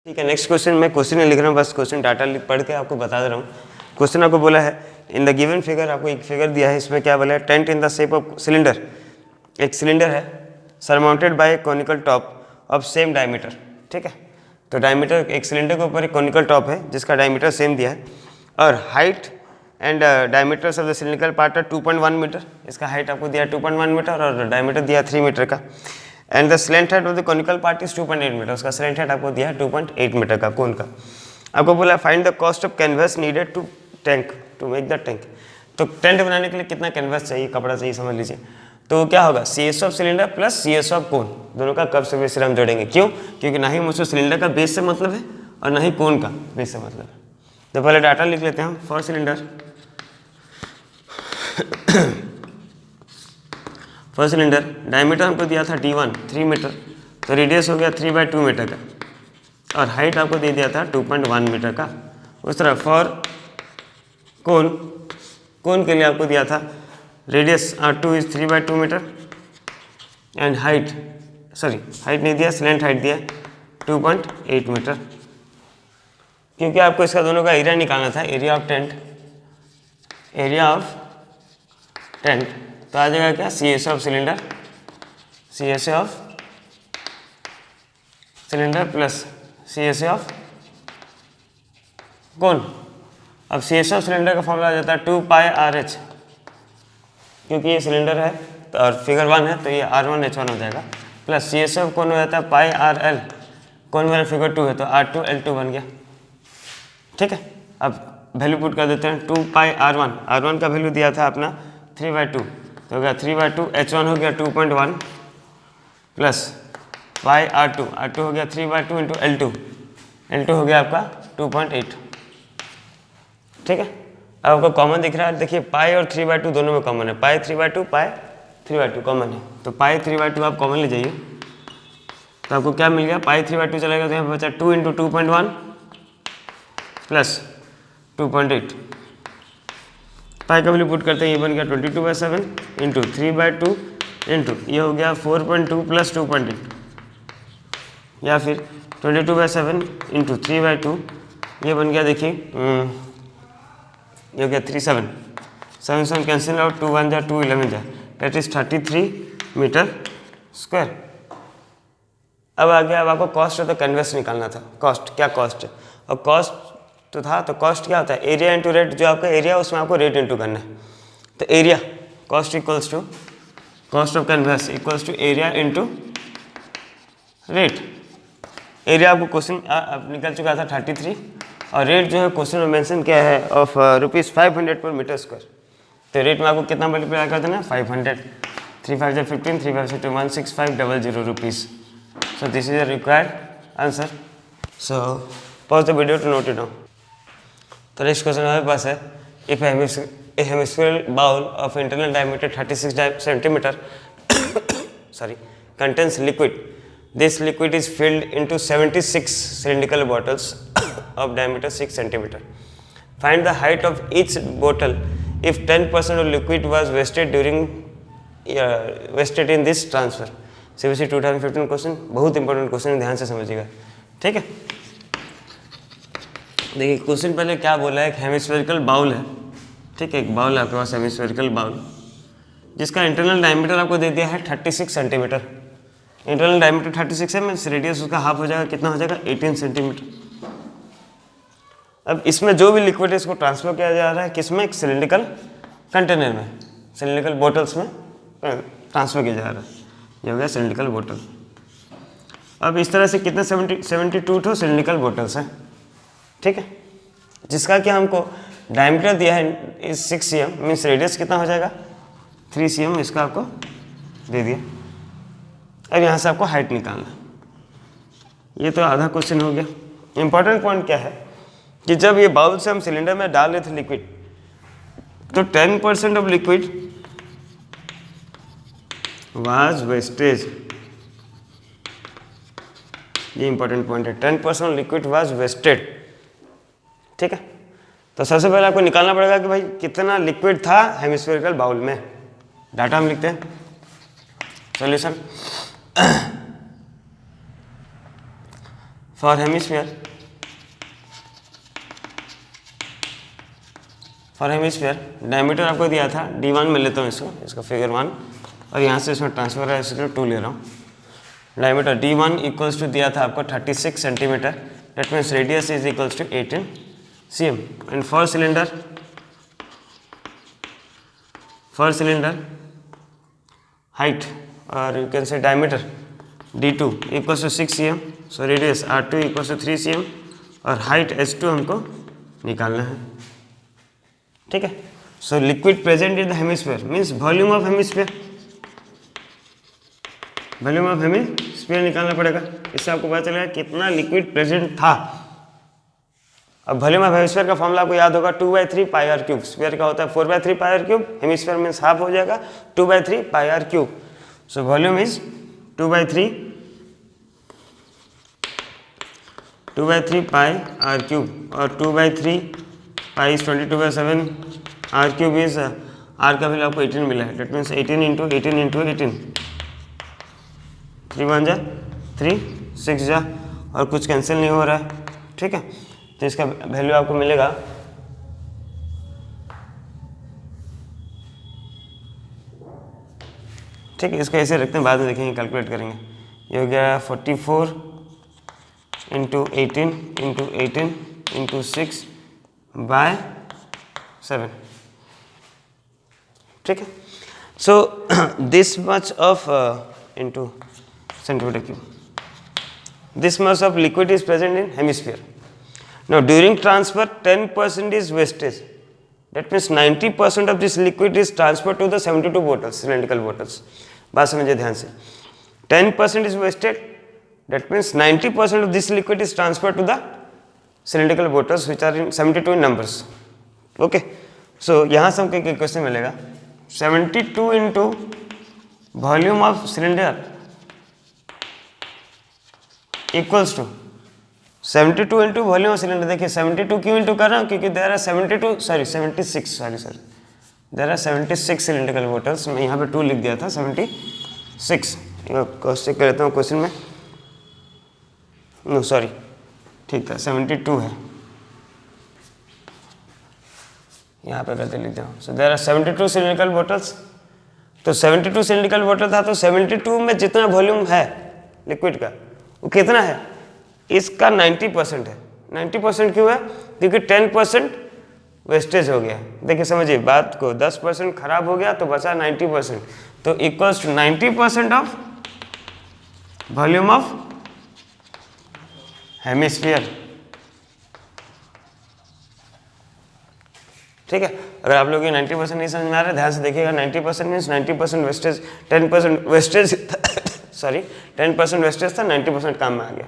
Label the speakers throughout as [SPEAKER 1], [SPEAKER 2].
[SPEAKER 1] ठीक है, next question मैं क्वेश्चन नहीं लिख रहा हूँ, बस क्वेश्चन डाटा पढ़ के आपको बता दे रहा हूँ। क्वेश्चन आपको बोला है इन द गिवन फिगर, आपको एक फिगर दिया है, इसमें क्या बोला है, tent in the shape of cylinder. एक सिलेंडर है surmounted bye conical top of same diameter. ठीक है, तो डायमीटर, एक सिलेंडर के ऊपर एक कॉनिकल टॉप है जिसका डायमीटर सेम दिया है, और height and diameters of the cylindrical part है 2.1 मीटर। इसका हाइट आपको दिया 2.1 मीटर और डायमीटर दिया 3 मीटर का। And the slant head of the conical part is 2.8 metre. उसका स्लेंट हेड आपको दिया है 2.8 मीटर का कोन का। आपको बोला find the cost of canvas needed to tank to make the tank. तो टेंट बनाने के लिए कितना कैनवस चाहिए, कपड़ा चाहिए, समझ लीजिए। तो क्या होगा, C S of cylinder plus C S of cone, दोनों का कर्व से बेस से हम जोड़ेंगे। क्यों? क्योंकि ना ही मुझसे सिलेंडर का बेस से मतलब है और ना ही कोन का बेस से मतलब है। तो पहले डाटा लिख लेते हैं हम। For cylinder, first cylinder diameter हमको दिया था D1 3 मीटर, तो रेडियस हो गया 3/2 मीटर का, और हाइट आपको दे दिया था 2.1 मीटर का। उस तरह फॉर कोन, कोन के लिए आपको दिया था radius R2 is 3/2 metre and height, sorry height नहीं दिया, स्लेंट हाइट दिया 2.8 मीटर। क्योंकि आपको इसका दोनों का एरिया निकालना था, area of tent, area of tent, तो आ जाएगा क्या, C S of cylinder, C S of cylinder plus C S of cone. अब सी एस ऑफ सिलेंडर का फॉर्मूला आ जाता है 2πRH, क्योंकि ये सिलेंडर है तो और फिगर 1 है तो ये R1H1 हो जाएगा, प्लस सी एस ऑफ कौन हो जाता है πRL, कौन मेरा फिगर 2 है तो R2L2 बन गया। ठीक है, अब वैल्यू पुट कर देते हैं 2πR1, R1 का वैल्यू दिया था अपना 3/2, तो हो गया 3/2, H1 हो गया 2.1 प्लस पाई R2, R2 हो गया 3/2 इंटू L2, L2 हो गया आपका 2.8। ठीक है, अब आपको कॉमन दिख रहा है, देखिए पाई और 3/2 दोनों में कॉमन है, पाई 3/2 पाई 3/2 कॉमन है, तो पाई 3/2 आप कॉमन ले जाइए, तो आपको क्या मिल गया, पाई 3/2 चलेगा तो यहाँ पर बचा 2 इंटू 2.1 प्लस 2.8, पाई का वैल्यू पुट करते हैं, ये बन गया 22/7 इंटू 3/2 इंटू ये हो गया 4.2 प्लस 2.8, या फिर 22/7 इंटू 3/2, ये बन गया, देखिए ये हो गया 37, 7 कैंसिल आउट, 2 1 जा 2 11 जा, डेट इज 33 मीटर स्क्वायर। अब आ गया, अब आपको कॉस्ट ऑफ द कैनवस निकालना था। कॉस्ट, क्या कॉस्ट है, और कॉस्ट तो था, तो कॉस्ट क्या होता है, एरिया इंटू रेट, जो आपका एरिया उसमें आपको रेट इंटू करना है, तो area cost equals to cost of canvas equals to area into rate. Area आपको क्वेश्चन निकल चुका था 33, और रेट जो है क्वेश्चन में मेंशन किया है ऑफ ₹500 पर मीटर स्क्वायर, तो रेट में आपको कितना मल्टीप्लाई कर देना है, 500, 3 5 जा 15, 3 5 2 16500 rupees. So this is a required answer, so pause the video to note it down. तो नेक्स्ट क्वेश्चन हमारे पास है, if a hemispherical bowl of internal diameter 36 centimeter sorry contains liquid, this liquid is filled into 76 cylindrical bottles of diameter 6 centimeter. Find the height of each bottle if 10% of liquid was wasted during wasted in this transfer. CBC 2015 question, बहुत important question है, ध्यान से समझिएगा। ठीक है, देखिए question पहले क्या बोला है, एक हेमिस्फेरिकल बाउल है। ठीक है, एक बाउल है आपके पास, हेमिस्फेरिकल बाउल, जिसका इंटरनल डायमीटर आपको दे दिया है 36 सेंटीमीटर। इंटरनल डायमीटर 36 है, मीन्स रेडियस उसका हाफ हो जाएगा, कितना हो जाएगा, 18 सेंटीमीटर। अब इसमें जो भी लिक्विड है इसको ट्रांसफर किया जा रहा है किसमें, एक सिलिंड्रिकल कंटेनर में, सिलिंड्रिकल बोटल्स में ट्रांसफर किया जा रहा है, ये हो गया सिलिंड्रिकल बोटल। अब इस तरह से कितने 72 ठो सिलिंड्रिकल बोटल्स हैं। ठीक है, जिसका कि हमको डायमीटर दिया है इस 6 cm, मीन्स रेडियस कितना हो जाएगा 3 cm, इसका आपको दे दिया। अब यहाँ से आपको हाइट निकालना, ये तो आधा क्वेश्चन हो गया। इंपॉर्टेंट पॉइंट क्या है कि जब ये बाउल से हम सिलेंडर में डाल रहे थे लिक्विड, तो 10% ऑफ लिक्विड वाज वेस्टेज, ये इंपॉर्टेंट पॉइंट है, 10% लिक्विड वाज वेस्टेड। ठीक है, तो सबसे पहले आपको निकालना पड़ेगा कि भाई कितना लिक्विड था हेमिस्फेरिकल बाउल में। डाटा हम लिखते हैं, सॉल्यूशन फॉर हेमिस्फीयर, डायमीटर आपको दिया था D1 में लेता हूँ इसका फिगर 1 और यहाँ से इसमें ट्रांसफर है इसलिए 2 ले रहा हूँ। डायमीटर D1 इक्वल्स टू दिया था आपको 36 centimetre, that means radius is equals to 18 cm and for cylinder height or you can say diameter D2 equals to 6 cm, so radius R2 equals to 3 cm और height H2 हमको निकालना है, ठीक है। So liquid present in the hemisphere means volume of hemisphere, निकालना पड़ेगा। इससे आपको पता चलेगा कितना लिक्विड प्रेजेंट था। अब वॉल्यूम ऑफ हेमिस्फीयर का फॉर्मूला आपको याद होगा 2/3 पाई आर क्यूब, स्फीयर का होता है 4/3 pi R cube, hemisphere means half हो जाएगा 2/3 pi R cube. So volume is 2/3 pi R cube और 2/3 pi is 22/7, R cube is R का वैल्यू आपको 18 मिला है, दैट मीन्स 18 इंटू 18 इंटू 18, 3 1 जा 3 6 जा और कुछ कैंसिल नहीं हो रहा है, ठीक है। तो इसका वैल्यू आपको मिलेगा ठीक है। इसको ऐसे रखते हैं, बाद में देखेंगे कैलकुलेट करेंगे। ये हो गया 44 इंटू 18 इंटू 18 इंटू 6/7, ठीक है। So this much of into centimetre cube, this much of liquid is present in hemisphere. Now during transfer 10% is wastage, that means 90% of this liquid is transferred to the 72 bottles, cylindrical bottles। बात समझिए ध्यान से, 10% is wasted, that means 90% of this liquid is transferred to the cylindrical bottles which are in 72 in numbers, okay। so यहाँ से हमको एक question मिलेगा 72 into volume of cylinder equals to 72 into volume of cylinder. देखिए 72 क्यों into कर रहा हूँ, क्योंकि देयर आर 76 सिलेंड्रिकल बोटल्स, मैं यहाँ पे 2 लिख दिया था, 76। चेक कर लेता हूँ क्वेश्चन में, नो सॉरी ठीक था 72 है, यहाँ पे गलती लिख दिया। So there are 72 cylindrical bottles, तो 72 सिलेंड्रिकल बोटल था, तो 72 में जितना वॉल्यूम है लिक्विड का वो कितना है, इसका 90% है। 90% क्यों है, क्योंकि 10% वेस्टेज हो गया। देखिए समझिए बात को, 10% खराब हो गया तो बचा 90%, तो equals to 90% of volume of hemisphere, ठीक है। अगर आप लोग ये 90% नहीं समझ में आ रहा है, ध्यान से देखिएगा, 90% means 90% wastage, 10% wastage sorry 10% wastage था, 90% काम में आ गया।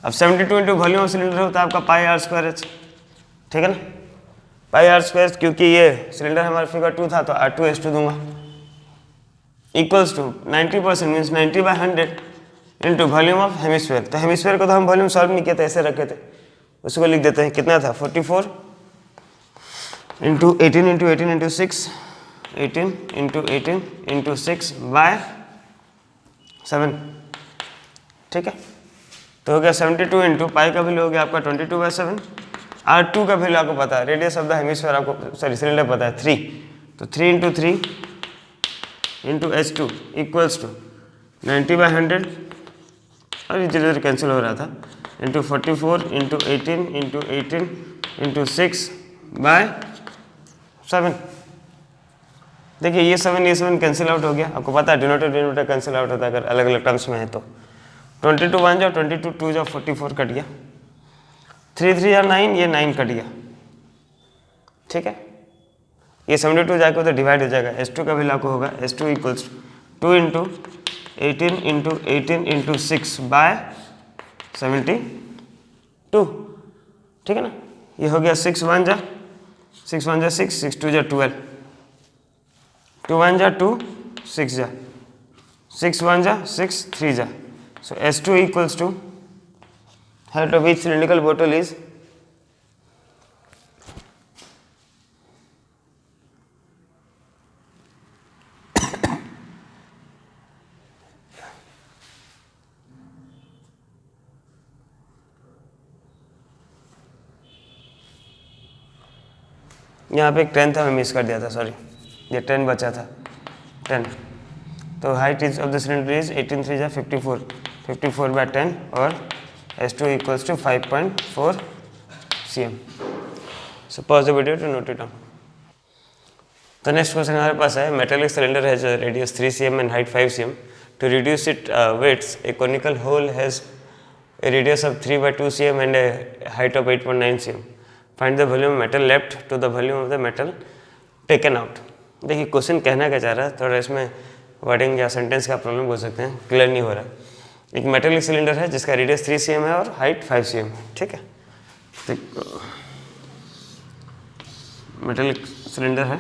[SPEAKER 1] अब 72 इंटू वॉल्यूम ऑफ सिलेंडर होता है आपका पाई आर स्क्वायर एच, ठीक है ना, पाई आर स्क्वायर, क्योंकि ये सिलेंडर हमारा फिगर 2 था तो R2H2 दूंगा, equals to 90% means 90/100 into volume of hemisphere. तो हेमिस्फीयर को तो हम वॉल्यूम सॉल्व नहीं किए थे, ऐसे रखे थे, उसको लिख देते हैं, कितना था 44 into 18 into 18 into 6, 18 into 18 into 6/7, ठीक है। तो हो गया 72 इंटू पाई का वैल्यू हो गया आपका 22/7, R2 का वैल्यू आपको पता है, रेडियस ऑफ द हेमिस्फीयर आपको सॉरी सिलेंडर पता है 3, तो 3 into 3 into H2 equals to 90/100 और इधर कैंसिल हो रहा था, इंटू 44 इंटू 18 इंटू 18 इंटू 6/7। देखिए ये 7 कैंसिल आउट हो गया, आपको पता है डिनोमिनेटर कैंसिल आउट होता है अगर अलग अलग टर्म्स में है तो। 22 1 जाओ, 22 2 जाओ, 44 कट गया, 3 3 या 9, ये 9 कट गया, ठीक है। ये 72 जाकर उधर डिवाइड हो जाएगा, H2 का वैल्यू आपको होगा H2 equals 2 into 18 into 18 into 6/72, ठीक है ना। ये हो गया 6 1 जा 6 1 जा 6, 6 2 जा 12, 2 1 जा 2, 6 जा 6 1 जा 6, 3 जा। So S2 equals to height of each cylindrical bottle is यहाँ पे एक 10 था, मैं मिस कर दिया था, सॉरी, ये 10 बचा था, 10। तो height is of the cylinder is 18 3 जा 54, 54/10 और S2 equals to 5.4 cm। So pause the video to note it down. तो नेक्स्ट क्वेश्चन हमारे पास है, metallic cylinder has radius 3 cm and height 5 cm। To reduce it weights a conical hole has a radius of 3/2 cm and a height of 8.9 cm. Find the volume of metal left to the volume of the metal taken out. देखिए question कहना क्या चाह रहा है, थोड़ा इसमें wording या sentence का प्रॉब्लम बोल सकते हैं, क्लियर नहीं हो रहा। एक मेटेलिक सिलेंडर है जिसका रेडियस 3 cm है और हाइट 5 cm है, ठीक है। तो मेटेलिक सिलेंडर है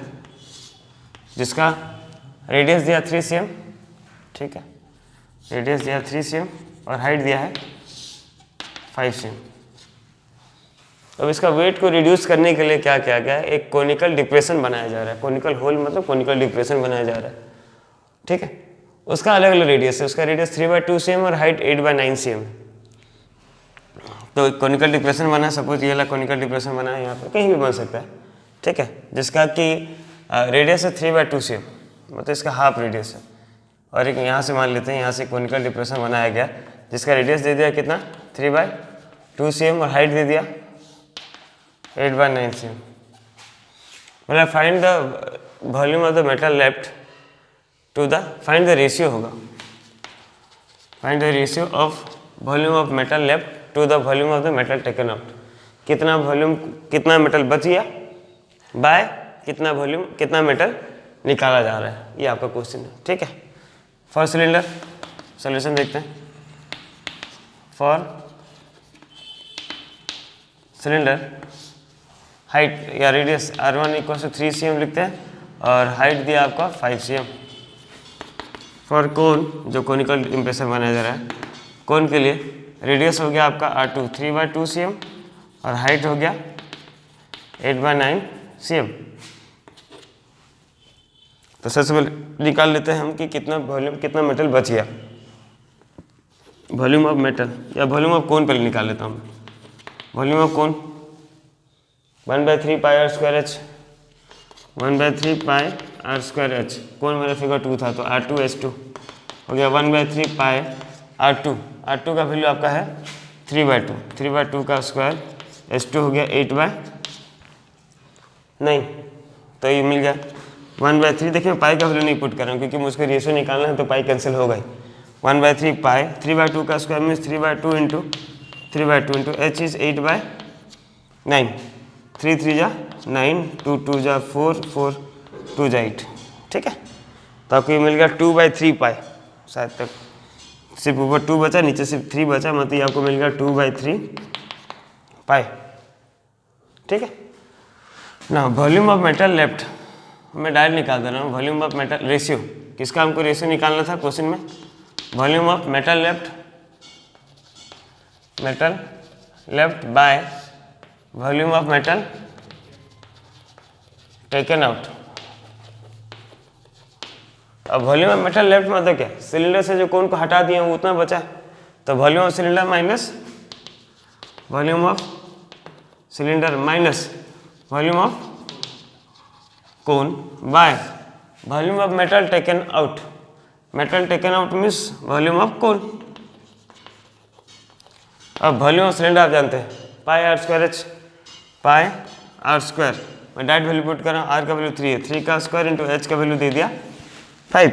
[SPEAKER 1] जिसका रेडियस दिया 3 cm, ठीक है, रेडियस दिया 3 cm और हाइट दिया है 5 cm। अब इसका वेट को रिड्यूस करने के लिए क्या किया गया है, एक कोनिकल डिप्रेशन बनाया जा रहा है। कोनिकल होल मतलब कोनिकल डिप्रेशन बनाया जा रहा है, ठीक है। उसका अलग अलग रेडियस है, उसका रेडियस 3/2 cm और हाइट 8/9 cm। तो कोनिकल डिप्रेशन बना, सपोज ये वाला कोनिकल डिप्रेशन बना है, यहाँ पे कहीं भी बन सकता है, ठीक है, जिसका कि रेडियस है 3/2 cm, मतलब इसका हाफ रेडियस है। और एक यहाँ से मान लेते हैं, यहाँ से कोनिकल डिप्रेशन बनाया गया जिसका रेडियस दे दिया कितना, 3/2 cm और हाइट दे दिया 8/9 cm। मतलब find the volume of the metal left to the, find the ratio होगा, find the ratio of volume of metal left to the volume of the metal taken out. कितना volume, कितना metal बच गया bye कितना volume, कितना metal निकाला जा रहा है, ये आपका क्वेश्चन है, ठीक है। फॉर सिलेंडर सोल्यूशन देखते हैं। फॉर सिलेंडर हाइट या radius R1 equal to 3 cm लिखते हैं और हाइट दिया आपका 5 cm। फॉर कोन, जो कोनिकल इम्प्रेशन बनाया जा रहा है, कोन के लिए रेडियस हो गया आपका R2 3/2 cm और हाइट हो गया 8/9 cm। तो सबसे पहले निकाल लेते हैं हम कि कितना वॉल्यूम, कितना मेटल बच गया। वॉल्यूम ऑफ मेटल या वॉल्यूम ऑफ कोन पहले निकाल लेता हूँ। Volume of cone 1/3 pi R square H, 1/3 pi R square H। कोन मेरा फिगर 2 था तो R2H2 हो गया 1/3 पाई R2। R2 का वैल्यू आपका है 3/2, 3/2 का स्क्वायर H2 हो गया 8/9। तो ये मिल गया 1/3। देखिए मैं पाई का वैल्यू नहीं पुट कर रहा हूँ क्योंकि मुझको रेशियो निकालना है, तो पाई कैंसिल होगा ही। 1/3 पाई 3/2 का square means 3/2 into 3/2 into H is 8/9। 3 3 जा 9, 2 2 जा 4, 4 2 जा 8, ठीक है। तो आपको ये मिल गया 2/3 पाई, शायद तक सिर्फ ऊपर 2 बचा, नीचे सिर्फ 3 बचा, मतलब ये आपको मिल गया 2/3 पाई, ठीक है ना। वॉल्यूम ऑफ मेटल लेफ्ट मैं डायरेक्ट निकाल दे रहा हूँ। वॉल्यूम ऑफ मेटल रेशियो, किसका हमको रेशियो निकालना था क्वेश्चन में, volume of metal left by volume of metal taken out. अब वॉल्यूम ऑफ मेटल लेफ्ट मतलब क्या, सिलेंडर से जो कोन को हटा दिए वो उतना बचा, तो volume of cylinder minus volume of cylinder minus volume of cone by volume of metal taken out. Metal taken out means volume of cone. अब वॉल्यूम ऑफ सिलेंडर आप जानते हैं पाई R स्क्वायर H, पाई R स्क्वायर, मैं direct value put कर रहा हूँ। R का value 3 है, 3 का स्क्वायर इंटू H का वैल्यू दे दिया 5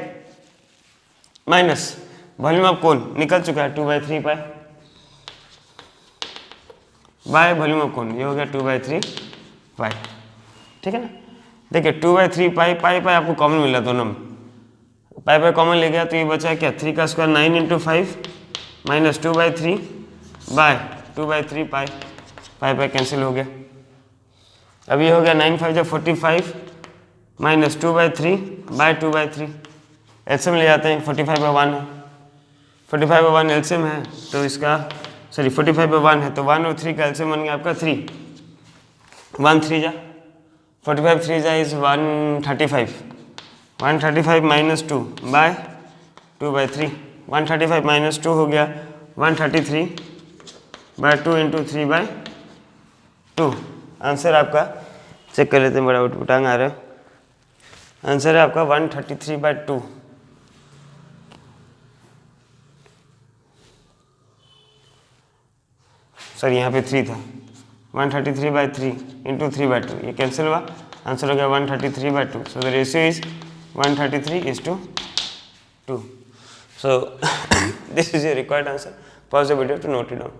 [SPEAKER 1] माइनस वॉल्यूम ऑफ कोन निकल चुका है 2/3 पाई बाय वॉल्यूम ऑफ कोन, ये हो गया 2/3 पाई, ठीक है ना। देखिए 2/3 पाई, पाई पाई आपको कॉमन मिला दोनों में, पाई पाई कॉमन ले गया तो ये बचा क्या, 3 का स्क्वायर 9 इंटू 5 माइनस 2/3 बाय 2/3 पाई, पाई पाई कैंसिल हो गया। अब ये हो गया 9 5 जो 45 माइनस 2/3 बाय 2/3। एलसीएम ले जाते हैं, 45/1 है, 45/1 एलसीएम है तो इसका, सॉरी 45/1 है तो 1 और 3 का एलसीएम बन गया आपका 3, 1 3 जा 45 3 जा इज 135, 135 माइनस 2 बाय 2/3, 135 माइनस 2 हो गया 133 बाय 2 इंटू 3/2। आंसर आपका चेक कर लेते हैं, बड़ा उठपटांग आ रहा है। आंसर है आपका 133/2। सर यहाँ पे 3 था, 133/3 इंटू 3/2, ये कैंसिल हुआ, आंसर हो गया 133/2। So the ratio is 133:2। So this is a required answer. Pause the video to note it down.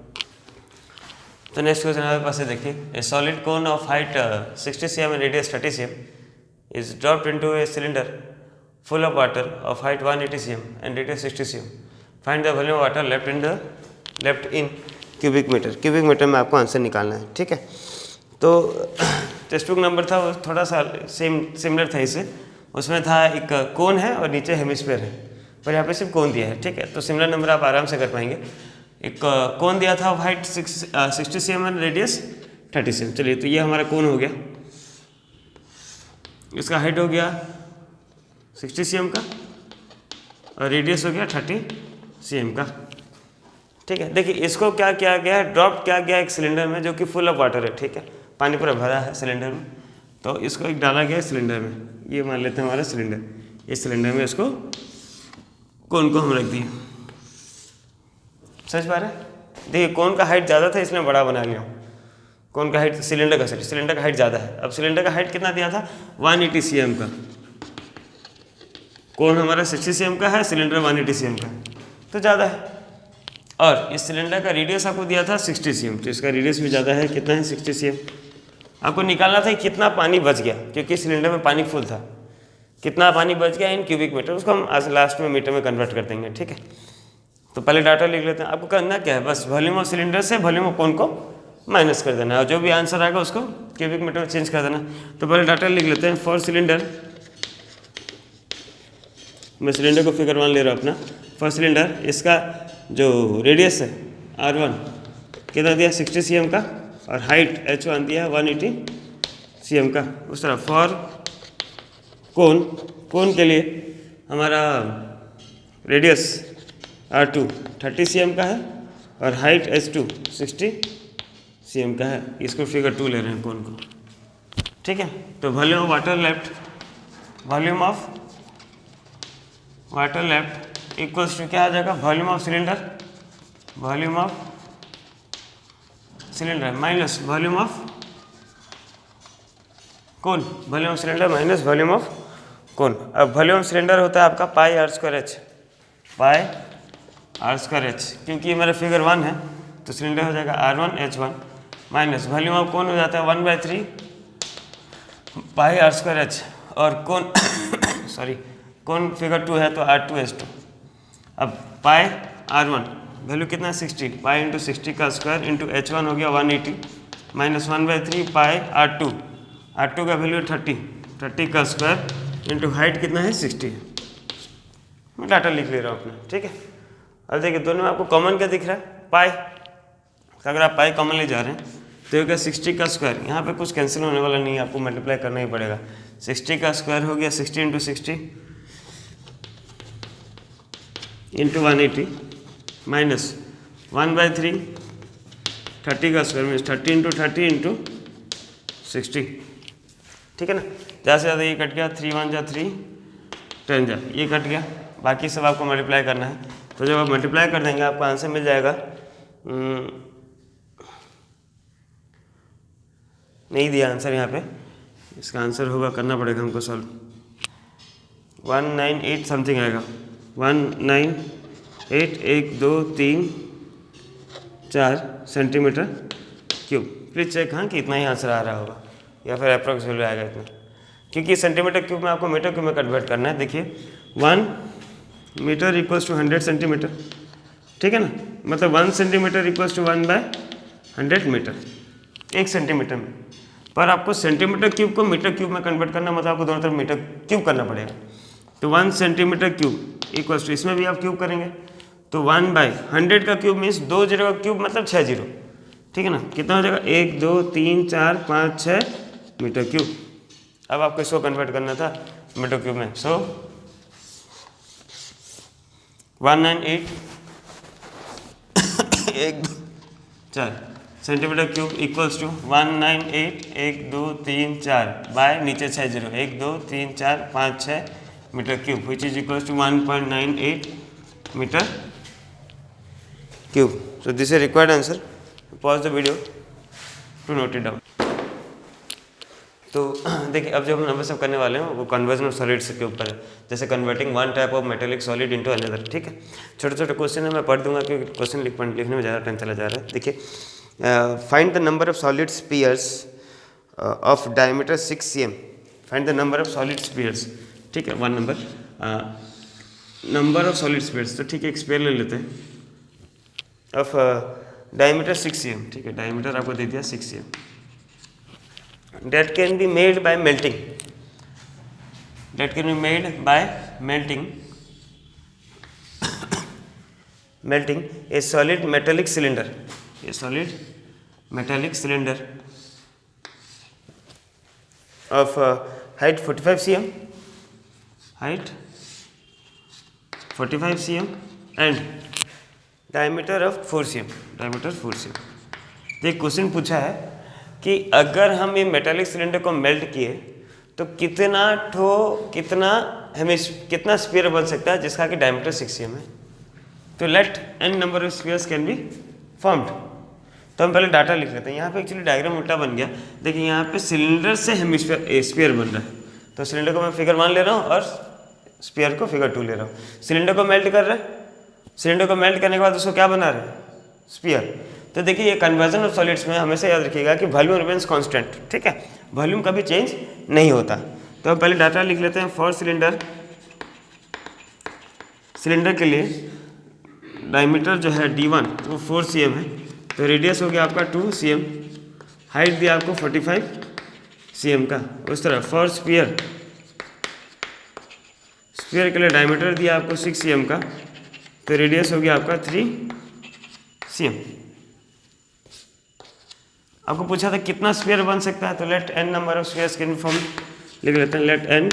[SPEAKER 1] तो नेक्स्ट क्वेश्चन हमारे पास है, देखिए, a solid cone of height 60 cm and radius 30 cm is dropped into a cylinder full of water of height 180 cm and radius 60 cm. Find the volume of water left in cubic meter. Cubic metre में आपको answer निकालना है, ठीक है। तो text book number था वो थोड़ा सा सिमिलर था इससे, उसमें था एक कोन है और नीचे हेमिस्फीयर है, पर यहाँ पे सिर्फ कोन दिया है, ठीक है। तो सिमिलर नंबर आप आराम से कर पाएंगे। एक कोन दिया था height 60 cm and radius 30 cm। चलिए, तो ये हमारा कोन हो गया, इसका हाइट हो गया 60 cm का और रेडियस हो गया 30 cm का, ठीक है। देखिए, इसको क्या किया गया है, ड्रॉप किया गया एक सिलेंडर में जो कि फुल ऑफ वाटर है, ठीक है, पानी पूरा भरा है सिलेंडर में। तो इसको एक डाला गया सिलेंडर में, ये मान लेते हैं हमारा सिलेंडर, इस सिलेंडर में इसको कोन को हम रख दिए। समझ पा रहे हैं? देखिए, कोन का हाइट ज़्यादा था इसलिए बड़ा बना लिया। कोन का हाइट सिलेंडर का हाइट ज़्यादा है। अब सिलेंडर का हाइट कितना दिया था, 180 cm का। कोन हमारा 60 cm का है, सिलेंडर 180 cm का है, तो ज़्यादा है। और इस सिलेंडर का रेडियस आपको दिया था 60 cm, तो इसका रेडियस भी ज़्यादा है, कितना है 60 cm। आपको निकालना था कितना पानी बच गया, क्योंकि सिलेंडर में पानी फुल था, कितना पानी बच गया इन क्यूबिक मीटर, उसको हम आज लास्ट में मीटर में कन्वर्ट कर देंगे, ठीक है। तो पहले डाटा लिख लेते हैं। आपको करना क्या है, बस वॉल्यूम ऑफ सिलेंडर से वॉल्यूम ऑफ कोन को माइनस कर देना है और जो भी आंसर आएगा उसको क्यूबिक मीटर में चेंज कर देना। तो पहले डाटा लिख लेते हैं। फॉर सिलेंडर, मैं सिलेंडर को फिगर 1 ले रहा हूँ अपना। फॉर सिलेंडर, इसका जो रेडियस है R1 कितना दिया 60 cm का और हाइट H1 दिया 180 cm का। उस तरह फॉर कोन के लिए हमारा रेडियस R2 30 cm का है और हाइट H2 60 cm का है। इसको फिगर 2 ले रहे हैं कोन को, ठीक है। तो volume of water left equals to क्या आ जाएगा, volume of cylinder minus volume of cone, volume of cylinder minus volume of cone. अब वॉल्यूम ऑफ सिलेंडर होता है आपका पाई R स्क्वायर H, क्योंकि ये मेरा फिगर 1 है तो सिलेंडर हो जाएगा R1 H1 minus volume of कोन हो जाता है 1/3 पाई R स्क्वायर H और कोन कोन फिगर 2 है तो R2 H2। अब पाई R1 वैल्यू कितना है 60, पाई इंटू 60 का स्क्वायर इंटू H1 हो गया 180 माइनस 1/3 पाई R2 का वैल्यू 30 का स्क्वायर इंटू हाइट कितना है 60 है। मैं डाटा लिख ले रहा हूँ अपना, ठीक है। अब देखिए, दोनों में आपको कॉमन क्या दिख रहा है, पाई। अगर आप पाई कॉमन ले जा रहे हैं तो ये 60 का स्क्वायर, यहाँ पे कुछ कैंसिल होने वाला नहीं है, आपको मल्टीप्लाई करना ही पड़ेगा। 60 का स्क्वायर हो गया 60 इंटू 60 इंटू 180 माइनस 1/3 30 का स्क्वायर मीन्स 30 इंटू 30 इंटू 60, ठीक है ना। ज़्यादा से ज़्यादा ये कट गया, 3 1 जा 3 10 जा, ये कट गया, बाकी सब आपको मल्टीप्लाई करना है। तो जब आप मल्टीप्लाई कर देंगे आपको आंसर मिल जाएगा, नहीं दिया आंसर यहाँ पे, इसका आंसर होगा, करना पड़ेगा हमको सॉल्व, 198 समथिंग आएगा, 198 1 2 3 4 सेंटीमीटर क्यूब। प्लीज़ चेक हाँ कि इतना ही आंसर आ रहा होगा या फिर अप्रॉक्स वैल्यू आएगा इतना, क्योंकि सेंटीमीटर क्यूब में आपको मीटर क्यूब में कन्वर्ट करना है। देखिए 1 मीटर इक्वल्स टू 100 सेंटीमीटर, ठीक है ना, मतलब 1 centimetre equals to 1/100 metre, 1 centimetre में। पर आपको सेंटीमीटर क्यूब को मीटर क्यूब में कन्वर्ट करना, मतलब आपको दोनों तरफ मीटर क्यूब करना पड़ेगा। तो 1 सेंटीमीटर क्यूब इक्वल्स टू, इसमें भी आप क्यूब करेंगे तो 1/100 का क्यूब मीन्स 2 जीरो का क्यूब मतलब 6 जीरो, ठीक है ना। कितना हो जाएगा 1 2 3 4 5 6 मीटर क्यूब। अब आपको इसको कन्वर्ट करना था मीटर क्यूब में। So 198 1 2 4 centimetre cube equals to 198 1 2 3 4 by नीचे 6 0 1 2 3 4 5 6 metre cube which is equals to 1.98 metre cube. So this is a required answer. Pause the video to note it down. तो देखिए अब जो हम नंबर सब करने वाले हैं वो कन्वर्जन ऑफ सॉलिड्स के ऊपर है, जैसे converting one type of metallic solid into another. ठीक है, छोटे छोटे क्वेश्चन है, मैं पढ़ दूंगा क्योंकि क्वेश्चन लिखने में ज़्यादा टाइम चला जा रहा है. देखिए, find the number of solid spheres of diameter 6 cm. Find the number of solid spheres. ठीक है, one number of solid spheres. तो ठीक है, एक स्पीयर ले लेते हैं ऑफ डायमीटर 6 cm. ठीक है, डायमीटर आपको दे दिया 6 cm. That can be made by melting. That can be made by melting. Melting a solid metallic cylinder. A solid metallic cylinder of height 45 cm. Height 45 cm and diameter of 4 cm. Diameter 4 cm. तो एक question पूछा है कि अगर हम ये metallic cylinder को melt किए तो कितना स्फीयर बन सकता है जिसका कि डायमीटर 6 cm है. तो let n number of spheres can be formed. तो हम पहले डाटा लिख लेते हैं. यहाँ पे एक्चुअली डायग्राम उल्टा बन गया. देखिए, यहाँ पे सिलेंडर से हेमिस्फीयर स्फीयर बन रहा है, तो सिलेंडर को मैं फिगर 1 ले रहा हूँ और स्फीयर को फिगर 2 ले रहा हूँ. सिलेंडर को मेल्ट कर रहे हैं, सिलेंडर को मेल्ट करने के बाद उसको क्या बना रहे हैं, स्फीयर. तो देखिए, ये कन्वर्जन ऑफ सॉलिड्स में हमेशा याद रखिएगा कि वॉल्यूम रिमेन्स कांस्टेंट. ठीक है, वॉल्यूम कभी चेंज नहीं होता. तो हम पहले डाटा लिख लेते हैं. फॉर सिलेंडर के लिए डायमीटर जो है d1 वो 4 cm है, तो रेडियस हो गया आपका 2 cm. हाइट दिया आपको 45 cm का. उस तरह फॉर स्फीयर के लिए डायमीटर दिया आपको 6 cm का, तो रेडियस हो गया आपका 3 cm. आपको पूछा था कितना स्फीयर बन सकता है, तो let n number of spheres can form. लिख लेते हैं, let n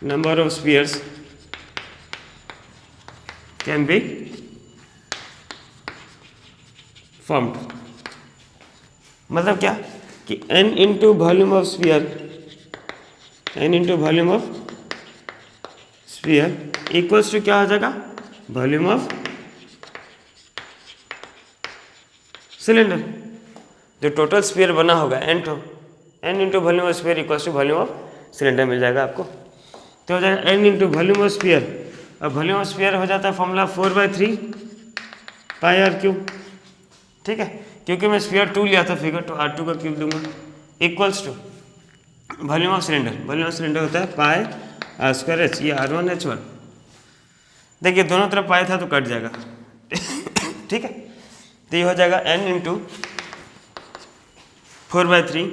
[SPEAKER 1] number of spheres can be formed. मतलब क्या कि n into volume of sphere, n into volume of sphere equals to क्या हो जाएगा, वॉल्यूम ऑफ सिलेंडर. जो टोटल स्फीयर बना होगा n into volume of sphere equals to volume of cylinder मिल जाएगा आपको. तो हो जाएगा n into volume of sphere. अब वॉल्यूम ऑफ स्फीयर हो जाता है फॉर्मूला 4/3 पाई r क्यूब. ठीक है, क्योंकि मैं स्फीयर 2 लिया था फिगर, तो r2 का क्यूब दूंगा equals to volume of cylinder. Volume of cylinder होता है पाई r² h, ये r1 h1. देखिए, दोनों तरफ पाई था तो कट जाएगा. ठीक है, तो ये हो जाएगा n इंटू 4/3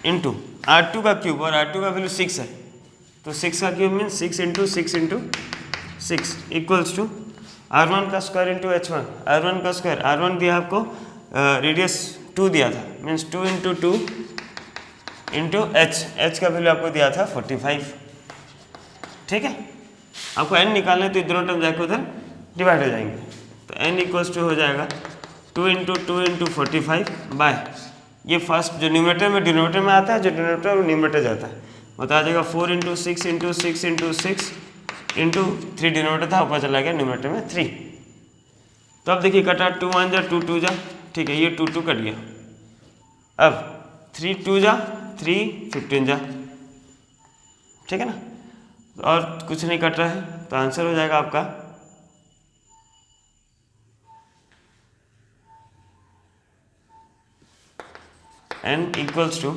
[SPEAKER 1] इंटू r2 का क्यूब, और r2 का वैल्यू 6 है, तो 6 का cube mean 6 into 6 into 6 equals to r1 का स्क्वायर इंटू h1. r1 का स्क्वायर, r1 दिया आपको रेडियस 2 दिया था, मीन्स 2 इंटू 2 इंटू h का वैल्यू आपको दिया था 45. ठीक है, आपको n निकालना है तो दोनों टर्म जाकर उधर डिवाइड हो जाएंगे. तो n इक्वल्स टू हो जाएगा 2 इंटू 45 बाय ये फर्स्ट जो न्यूमरेटर में डिनोमिनेटर में आता है, जो डिनोमिनेटर में न्यूमरेटर जाता है, बता देगा 4 into 6 into 6 into 6 into 3 denominator था, ऊपर चला गया न्यूमरेटर में 3. तो अब देखिए कटा 2 1 जा 2 2 जा. ठीक है, ये 2 2 कट गया. अब 3 2 जा 3 15 जा. ठीक है ना, और कुछ नहीं कट रहा है, तो आंसर हो जाएगा आपका n इक्वल्स टू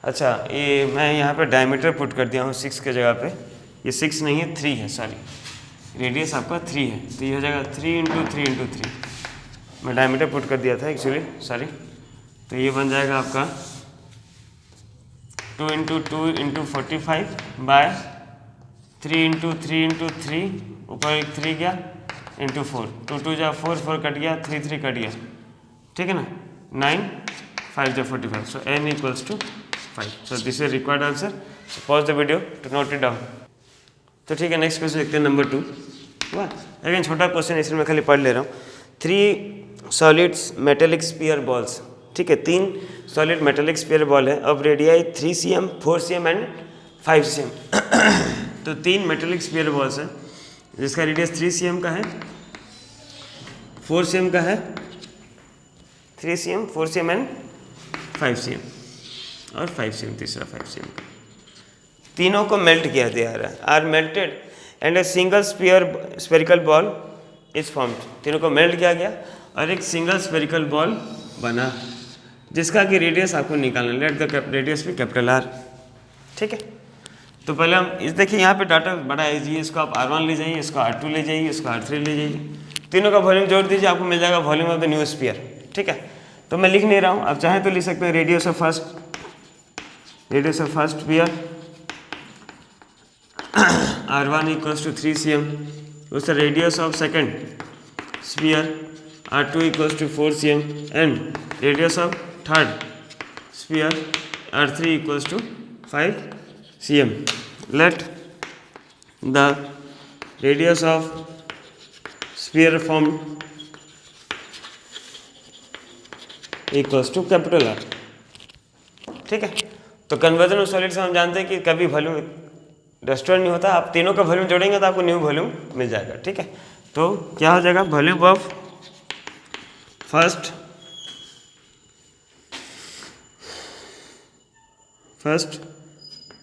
[SPEAKER 1] अच्छा, ये मैं यहाँ पे डायमीटर पुट कर दिया हूँ 6 के जगह पे. ये 6 नहीं है, 3 है, सॉरी, रेडियस आपका 3 है, तो ये हो जाएगा 3 इंटू 3 इंटू 3. मैं डायमीटर पुट कर दिया था एक्चुअली, सॉरी. तो ये बन जाएगा आपका 2 into 2 into 45 by 3 into 3 into 3, ऊपर एक 3 गया इंटू 4, 2 2 जा 4 4 कट गया, 3 3 कट गया. ठीक है ना, 9 5 जा 45. So n equals to 5. So this is required answer. So pause the video to note it down. तो ठीक है, नेक्स्ट क्वेश्चन देखते हैं नंबर 2। वाह, लेकिन छोटा क्वेश्चन इसलिए मैं खाली पढ़ ले रहा हूँ। 3 सॉलिड्स मेटेलिक स्पीयर बॉल्स, ठीक है, 3 सॉलिड मेटेलिक स्पीयर बॉल है। अब radii 3 cm, 4 cm and 5 cm। तो 3 मेटेलिक स्पीयर बॉल्स हैं जिसका रेडियस 3 cm का है, 4 cm का है, 3 cm, 4 cm एंड 5 cm, और 5 cm तीसरा 5 cm का। तीनों को मेल्ट किया जा रहा है, are melted and a single spherical ball is formed. तीनों को मेल्ट किया गया और एक सिंगल स्पेरिकल बॉल बना जिसका कि रेडियस आपको निकालना, लेट द रेडियस भी कैपिटल आर। ठीक है, तो पहले हम इस देखिए यहाँ पे डाटा बड़ा इजी है। इसको आप R1 ले जाइए, इसको R2 ले जाइए, इसको R3 ले जाइए, तीनों का वॉल्यूम जोड़ दीजिए, आपको मिल जाएगा volume of the new sphere. ठीक है, तो मैं लिख नहीं रहा हूँ, आप चाहें तो लिख सकते हैं radius of first sphere R1 equals to 3 cm, उसका radius of second sphere R2 equals to 4 cm and radius of third sphere R3 equals to 5 cm. Let the radius of sphere formed equals to capital R. ठीक है, तो conversion of solid से हम जानते हैं कि कभी वॉल्यूम डिस्ट्रॉय नहीं होता। आप तीनों का वॉल्यूम जोड़ेंगे तो आपको न्यू वॉल्यूम मिल जाएगा। ठीक है, तो क्या हो जाएगा, volume of first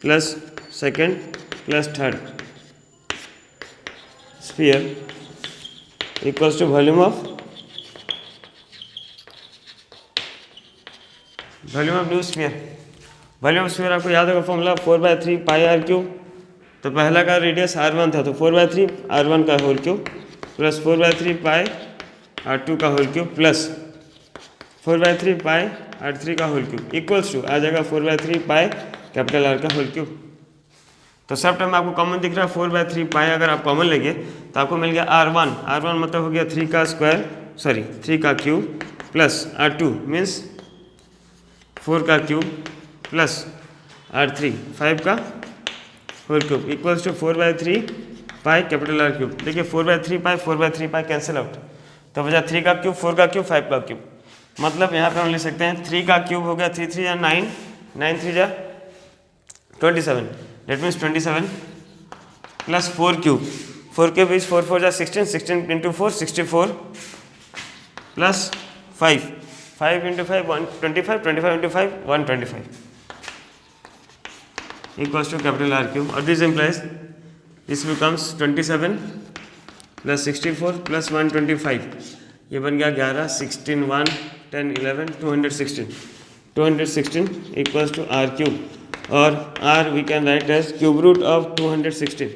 [SPEAKER 1] plus second plus third sphere equals to volume of new sphere. Volume of sphere आपको याद होगा फॉर्मूला 4/3 पाई r क्यूब। तो पहला का रेडियस R1 था, तो 4/3 R1 का होल क्यूब प्लस 4/3 पाई R2 का whole cube plus 4/3 pi R3 का होल क्यूब इक्वल्स टू आ जाएगा 4/3 पाई कैपिटल R का होल क्यूब। तो सब टाइम आपको कॉमन दिख रहा है 4/3 पाई, अगर आप कॉमन लेंगे तो आपको मिल गया R1 मतलब हो गया 3 का क्यूब प्लस R2 मीन्स 4 का क्यूब प्लस R3 5 का whole cube equals to 4/3 pi capital R cube. देखिए 4/3 पाई कैंसिल आउट, तो बचा 3 का क्यूब, 4 का क्यूब, 5 का क्यूब। मतलब यहाँ पे हम लिख सकते हैं 3 का क्यूब हो गया 3 3 या 9, 9 3 जा 27, that means 27 plus 4 cube, 4 cube is 4 4 जा 16, 16 into 4 64 plus 5 into 5 125, 25 into 5 125 equals to capital R cube. और this implies this becomes 27 plus 64 plus 125, ये बन गया 11 16 1 10 11 216 इक्वल्स टू R क्यूब। और R we can write as cube root of 216।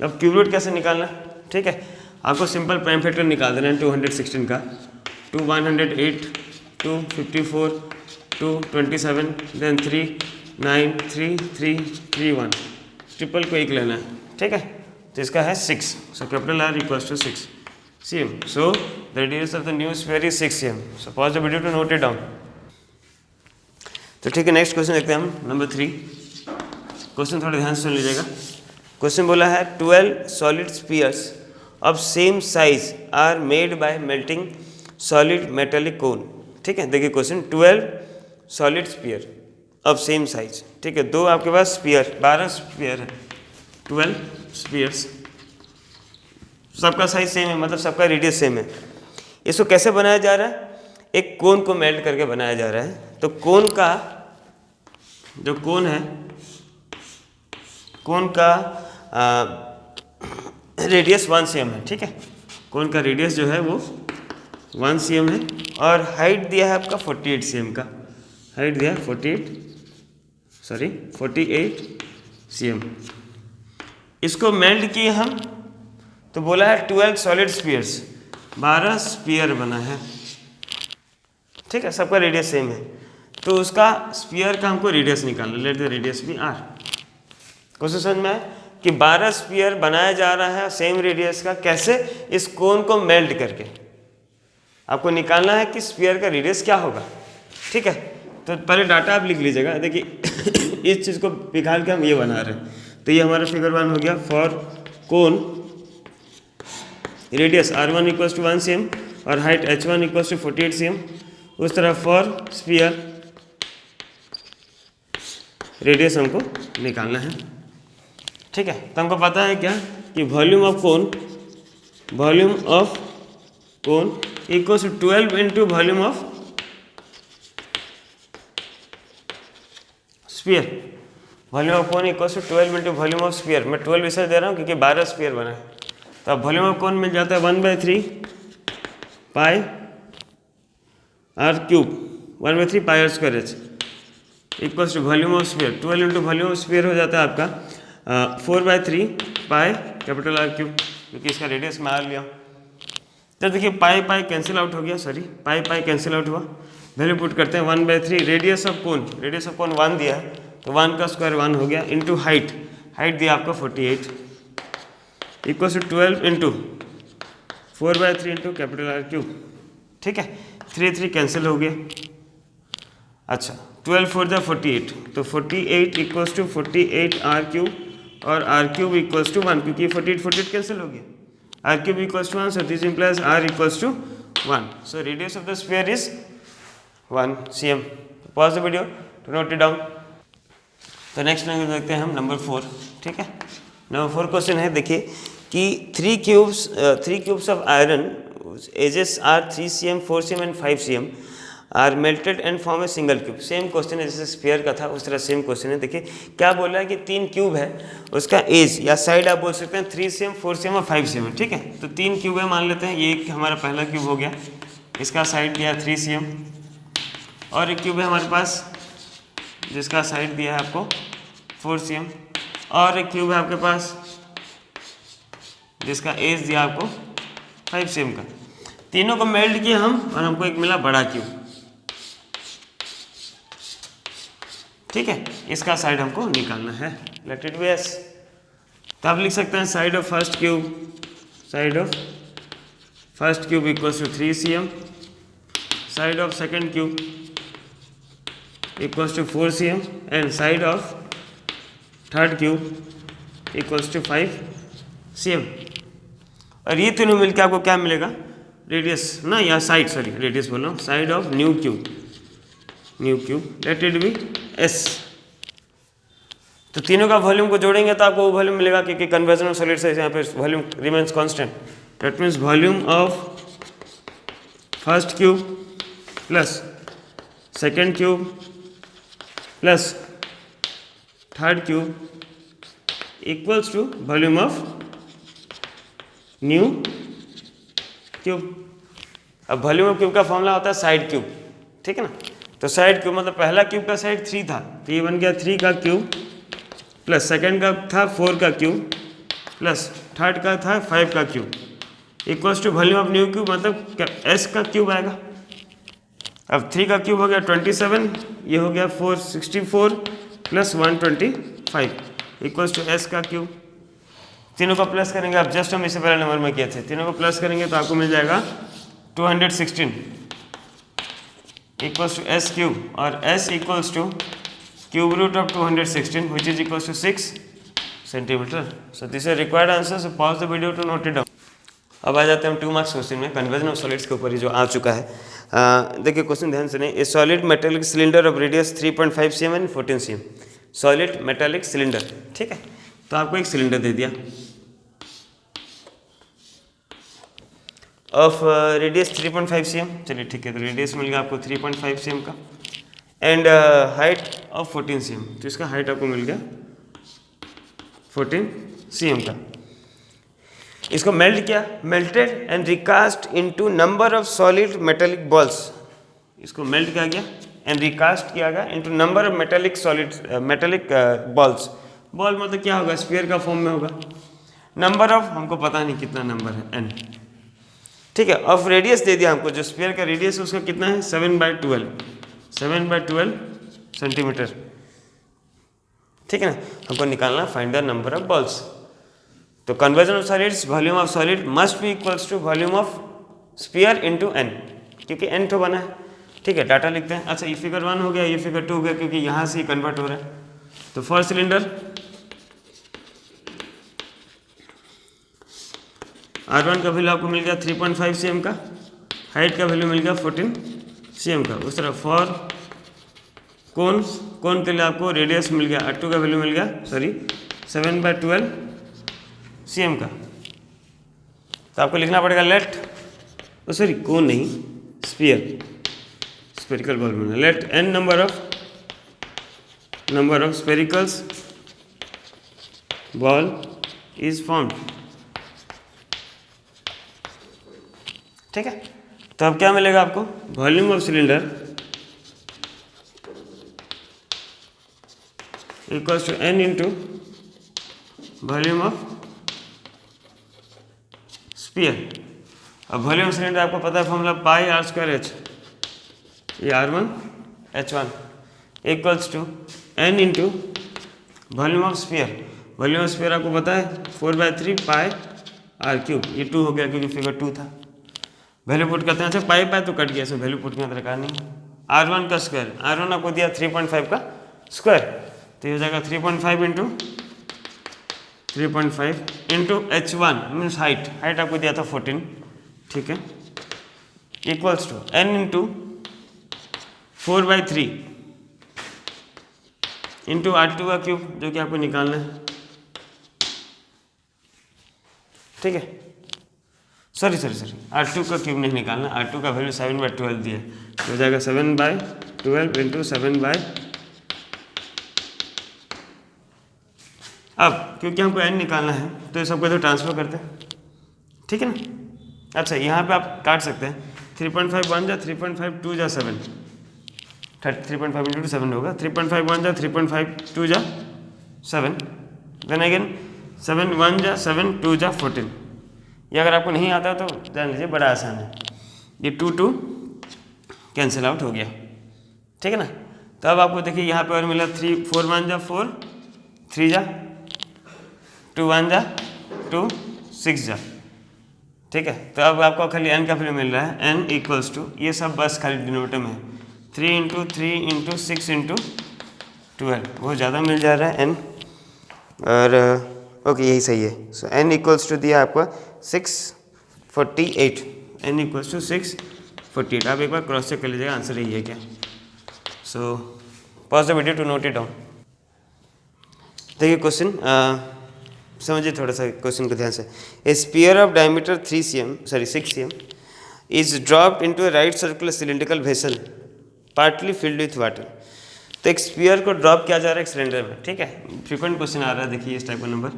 [SPEAKER 1] अब cube root कैसे निकालना, ठीक है, आपको सिंपल प्राइम फैक्टर निकाल देना है 216 का। 2 108 2 54 2 27 देन 3 9 3 3 3 1, ट्रिपल को एक लेना है। ठीक है, तो इसका है 6, so capital R equals to 6 cm। So the radius of the new sphere is 6 cm। So pause the video to note it down. तो ठीक है, नेक्स्ट क्वेश्चन देखते हैं हम नंबर 3। क्वेश्चन थोड़ा ध्यान से सुन लीजिएगा। क्वेश्चन बोला है 12 solid spheres of same size are made by melting solid metallic cone. ठीक है, देखिए question 12 solid sphere of same size. ठीक है, दो आपके पास स्फीयर 12 स्फीयर है, 12 स्फीयर्स, सबका साइज सेम है, मतलब सबका रेडियस सेम है। इसको कैसे बनाया जा रहा है, एक कोन को मेल्ट करके बनाया जा रहा है। तो कोन का जो कोन है, कोन का रेडियस 1 cm है। ठीक है, कोन का रेडियस जो है वो 1 cm है और हाइट दिया है आपका 48 cm का, हाइट दिया है 48 cm। इसको मेल्ट किए हम, तो बोला है 12 सॉलिड स्फीयर्स, 12 स्फीयर बना है। ठीक है, सबका रेडियस सेम है, तो उसका स्फीयर का हमको रेडियस निकालना, let the radius be R। Question समझ में है कि 12 स्फीयर बनाया जा रहा है सेम रेडियस का, कैसे, इस कोन को मेल्ट करके आपको निकालना है कि स्फीयर का रेडियस क्या होगा। ठीक है, तो पहले डाटा आप लिख लीजिएगा। देखिए इस चीज़ को निकाल के हम ये बना रहे हैं। तो ये हमारा फिगर 1 हो गया for cone radius r1 equals to 1 cm और height h1 equals to 48 cm। उस तरह फॉर स्फीयर रेडियस हमको निकालना है, ठीक है। तो हमको पता है क्या कि volume of cone equals to 12 into volume of sphere. Volume of cone equals to 12 into volume of sphere. मैं 12 इसलिए दे रहा हूँ क्योंकि 12 स्फीयर बना है। तो अब वॉल्यूम ऑफ कोन मिल जाता है 1/3 pi r cube 1/3 pi r square h equals to volume of sphere. 12 into volume of sphere हो जाता है आपका 4/3 पाई कैपिटल R क्यूब, क्योंकि इसका रेडियस में R लिया। तो देखिए पाई पाई कैंसिल आउट हो गया, सॉरी पाई पाई कैंसिल आउट हुआ। वैल्यू पुट करते हैं 1/3 रेडियस ऑफ कोन 1 दिया है तो 1 का स्क्वायर 1 हो गया इंटू हाइट दिया आपका 48 equals to 12 into 4/3 into capital R cube, ठीक है। 3 कैंसिल हो गया। अच्छा 12 4 जा 48, तो 48 इक्वल्स टू 48 R क्यूब और R क्यूब इक्वल्स टू 1, क्योंकि 48 कैंसिल हो गया। R cube equals to 1, so this implies R equals to 1. So radius of the sphere is 1 cm. Pause the video to note it down. तो next number देखते हैं हम number 4, ठीक है। Number 4 question है, देखिए कि 3 cubes of iron edges are 3 cm, 4 cm and 5 cm are melted and form a single cube. Same question है जैसे स्फीयर का था उस तरह सेम क्वेश्चन है। देखिए क्या बोल रहा है कि 3 क्यूब है, उसका एज या साइड आप बोल सकते हैं 3 cm, 4 cm और 5 cm, ठीक है। तो 3 क्यूब है मान लेते हैं, ये हमारा पहला क्यूब हो गया, इसका साइड दिया 3 cm और एक क्यूब है हमारे पास जिसका साइड दिया है आपको 4 cm और एक क्यूब है आपके पास जिसका एज दिया आपको 5 cm का। तीनों को मेल्ट किया हम और हमको एक मिला बड़ा क्यूब, ठीक है। इसका साइड हमको निकालना है, लेट इट बी एस। तो आप लिख सकते हैं side of first cube equals to 3 cm, side of second cube equals to 4 cm and side of third cube equals to 5 cm। और ये तीनों मिलकर आपको क्या मिलेगा, रेडियस ना या साइड, सॉरी रेडियस बोल रहा हूँ, side of new cube let it be S. तो तीनों का वॉल्यूम को जोड़ेंगे तो आपको वो वॉल्यूम मिलेगा, क्योंकि कन्वर्जन ऑफ सॉलिड से यहाँ पे volume remains constant. That means volume of first cube plus second cube plus third cube equals to volume of new cube. अब वॉल्यूम ऑफ क्यूब का फॉर्मूला होता है साइड क्यूब, ठीक है ना। तो साइड क्यूब मतलब पहला क्यूब का साइड 3 था तो ये बन गया 3 का क्यूब प्लस सेकंड का था 4 का क्यूब प्लस थर्ड का था 5 का cube equals to volume of new cube मतलब एस का क्यूब आएगा। अब 3 का क्यूब हो गया 27, ये हो गया 464 प्लस 125 इक्वल्स टू एस का क्यूब। तीनों को प्लस करेंगे, अब जस्ट हम इससे पहले नंबर में किए थे, तीनों को प्लस करेंगे तो आपको मिल जाएगा 216 इक्वल्स टू एस क्यूब और S equals to cube root of 216 which is equals to 6 centimetre. So this is required answer, so pause the video to note it down. अब आ जाते हैं हम 2 मार्क्स क्वेश्चन में, कन्वर्जन ऑफ सॉलिड्स के ऊपर ही जो आ चुका है। देखिए क्वेश्चन ध्यान से, ए solid metallic cylinder of radius 3.5 cm and 14 cm, solid metallic cylinder, ठीक है। तो आपको एक सिलेंडर दे दिया ऑफ रेडियस 3.5 cm, चलिए ठीक है। तो रेडियस मिल गया आपको 3.5 cm का एंड हाइट ऑफ 14 cm, तो इसका हाइट आपको मिल गया 14 cm का। इसको मेल्ट किया, melted and recast into number of solid metallic balls, इसको मेल्ट किया गया एंड रिकास्ट किया गया into number of metallic solid metallic balls. Ball मतलब क्या होगा, स्फीयर का फॉर्म में होगा। नंबर ऑफ हमको पता नहीं कितना नंबर है, n, ठीक है। ऑफ रेडियस दे दिया हमको, जो स्फीयर का रेडियस है उसका कितना है 7/12 सेंटीमीटर, ठीक है ना। हमको निकालना find the number of balls. तो conversion of solids, volume of solid must be equals to volume of sphere into n, क्योंकि n तो बना है, ठीक है। डाटा लिखते हैं। अच्छा ये फिगर 1 हो गया, ये फिगर 2 हो गया, क्योंकि यहाँ से ही कन्वर्ट हो रहा है। तो फॉर सिलेंडर R1 का वैल्यू आपको मिल गया 3.5 cm का, हाइट का वैल्यू मिल गया 14 cm का। उस तरह फॉर कोन के लिए आपको रेडियस मिल गया, R2 का वैल्यू मिल गया 7/12 cm का। तो आपको लिखना पड़ेगा लेट कोन नहीं, स्फेरिकल बॉल में, let n number of sphericals ball is formed. ठीक है, तो अब क्या मिलेगा आपको, volume of cylinder equals to n into volume of sphere. अब वॉल्यूम सिलेंडर आपको पता है formula pi r square h, ये R1 H1 equals to n into volume of sphere. Volume of sphere आपको पता है 4/3 पाई r³, ये 2 हो गया क्योंकि फिगर 2 था। वैल्यू पुट करते हैं, अच्छा पाई तो कट गया, सो वैल्यू पुट करने दरकार नहीं। R1 का स्क्वायर, R1 आपको दिया 3.5 का स्क्वायर, तो ये हो जाएगा 3.5 इंटू H1 मीन्स हाइट आपको दिया था 14, ठीक है, equals to n into 4/3 into R2 का क्यूब, जो कि आपको निकालना है। ठीक है, सॉरी R2 का क्यूब नहीं निकालना, R2 का वैल्यू 7/12 दिया, तो हो जाएगा 7/12 इंटू 7/। अब क्योंकि हमको n निकालना है तो ये सबको तो ट्रांसफर करते हैं, ठीक है ना। अच्छा यहाँ पे आप काट सकते हैं, 3.5 1 जा 3.5 2 जा 7, 3.5 इंटू 7 होगा, 3.5 1 जा 3.5 2 जा 7, देन अगेन 7 1 जा 7 2 जा 14। ये अगर आपको नहीं आता तो जान लीजिए बड़ा आसान है, ये 2 कैंसिल आउट हो गया, ठीक है ना। तो अब आपको देखिए यहाँ पे और मिला 3 4 1 जा 4, 3 जा 2 1 जा 2 6 जा, ठीक है। तो अब आपको खाली n का वैल्यू मिल रहा है, n इक्वल्स टू, ये सब बस खाली डिनोमिनेटर में है, 3 इंटू 3 इंटू 6 इंटू 12, बहुत ज़्यादा मिल जा रहा है n, और ओके यही सही है। सो n इक्वल्स टू दिया आपको 648, n इक्वल्स टू 648। आप एक बार क्रॉस चेक कर लीजिएगा आंसर यही है क्या। So pause the video to note it down. देखिए क्वेश्चन, समझिए थोड़ा सा क्वेश्चन को ध्यान से। A sphere of diameter 6 cm is dropped into a right circular cylindrical vessel partly filled with water. तो एक स्पीयर को ड्रॉप किया जा रहा है एक सिलेंडर में, ठीक है। फ्रीक्वेंट क्वेश्चन आ रहा है, देखिए इस टाइप का नंबर।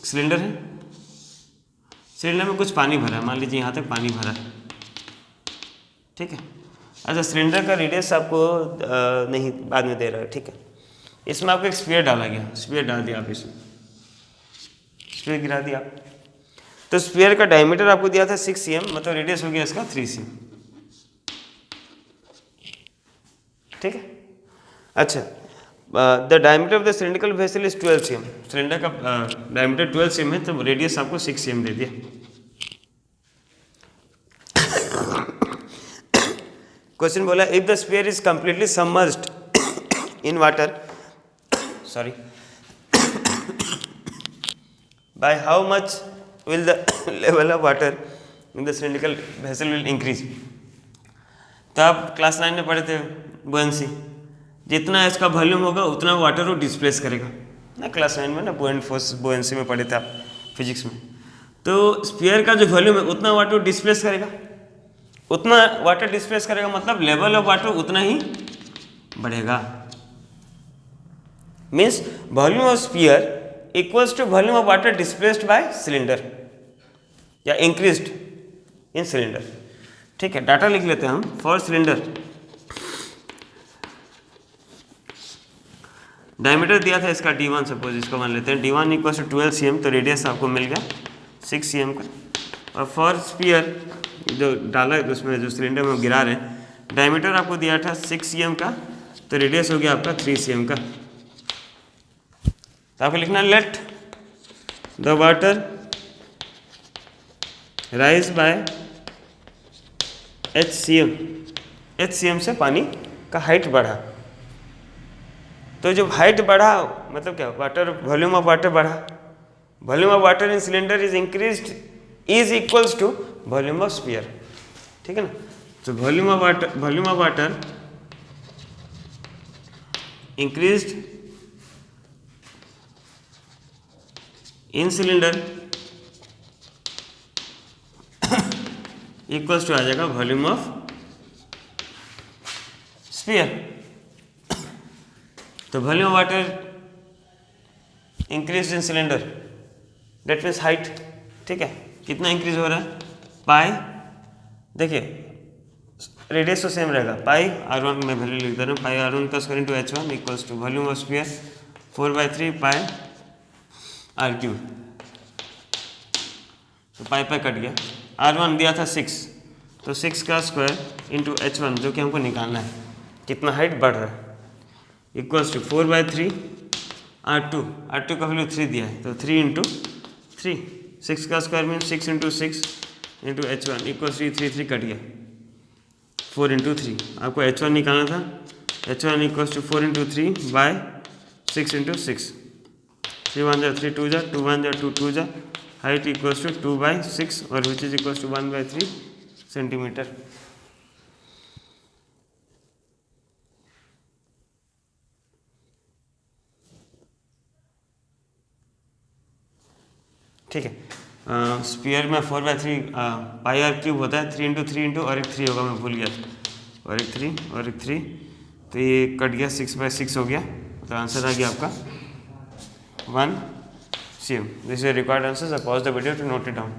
[SPEAKER 1] सिलेंडर है, सिलेंडर में कुछ पानी भरा है, मान लीजिए यहाँ तक पानी भरा है, ठीक है। अच्छा सिलेंडर का रेडियस आपको नहीं बाद में दे रहा है, ठीक है। इसमें आपको एक स्पीयर डाला गया, स्पीयर डाल दिया आप, इसमें स्पीयर गिरा दिया। तो स्पीयर का डायमीटर आपको दिया था 6 cm, मतलब रेडियस हो गया इसका 3 cm, ठीक है। अच्छा the diameter of the cylindrical vessel is 12 cm, cylinder का डायमीटर 12 cm है, तो रेडियस आपको 6 cm दे दिया। क्वेश्चन बोला if the sphere is completely submerged in water, sorry, by how much will the level of water in the cylindrical vessel will increase। तो आप class 9 में पढ़े थे बुएंसी, जितना इसका वॉल्यूम होगा उतना वाटर को डिस्प्लेस करेगा ना, क्लास 9 में ना बुएंट फोर्स बुएंसी में पढ़े थे आप फिजिक्स में। तो स्फीयर का जो वॉल्यूम है उतना वाटर डिस्प्लेस करेगा, उतना वाटर डिस्प्लेस करेगा, मतलब लेवल ऑफ वाटर उतना ही बढ़ेगा। Means volume of sphere equals to volume of water displaced by cylinder या इंक्रीज्ड इन सिलेंडर, ठीक है। डाटा लिख लेते हैं हम फॉर सिलेंडर। डायमीटर दिया था इसका d1, सपोज इसको मान लेते हैं d1 इक्वल्स टू 12 cm, तो रेडियस आपको मिल गया 6 cm का। और फॉर स्पीयर जो डाला है उसमें जो सिलेंडर में गिरा रहे हैं, डायमीटर आपको दिया था 6 cm का, तो रेडियस हो गया आपका 3 cm का। तो आपको लिखना let the water rise by HCM, HCM से पानी का हाइट बढ़ा, तो जब हाइट बढ़ा मतलब क्या, वाटर वॉल्यूम ऑफ वाटर बढ़ा, volume of water in cylinder is increased is equals to volume of sphere, ठीक है ना। तो volume of water increased in cylinder equals to आ जाएगा वॉल्यूम ऑफ स्फीयर। तो volume of water increase in cylinder that means height, ठीक है। कितना इंक्रीज हो रहा है, पाई, देखिए रेडियस तो सेम रहेगा, पाई r1 में वैल्यू लिख दे रहा हूँ, पाई r1 का square into h1 equals to volume of sphere 4/3 pi r3। तो पाई कट गया, r1 दिया था 6, तो 6 का स्क्वायर इंटू h1 जो कि हमको निकालना है, कितना हाइट बढ़ रहा है, इक्वल्स टू 4/3 r2 का वैल्यू 3 दिया है, तो 3 इंटू 3, 6 का square mean 6 into 6 into h1 equals to 3 cut गया, 4 इंटू 3 आपको h1 निकालना था, h1 equals to 4 into 3 by 6 into 6, 3 1 जा 3 2 जा 2 1 जा 2 2 जा, हाइट इक्वल्स टू 2/6 और which is equals to 1/3 centimetre. ठीक है। स्पीयर में 4/3 पाई r³ होता है, 3 इंटू 3 इंटू और एक 3 होगा, मैं भूल गया था, और एक 3 और एक 3, तो ये कट गया, 6/6 हो गया, तो आंसर आ गया आपका 1 cm। This is required answer, pause the video to note it down.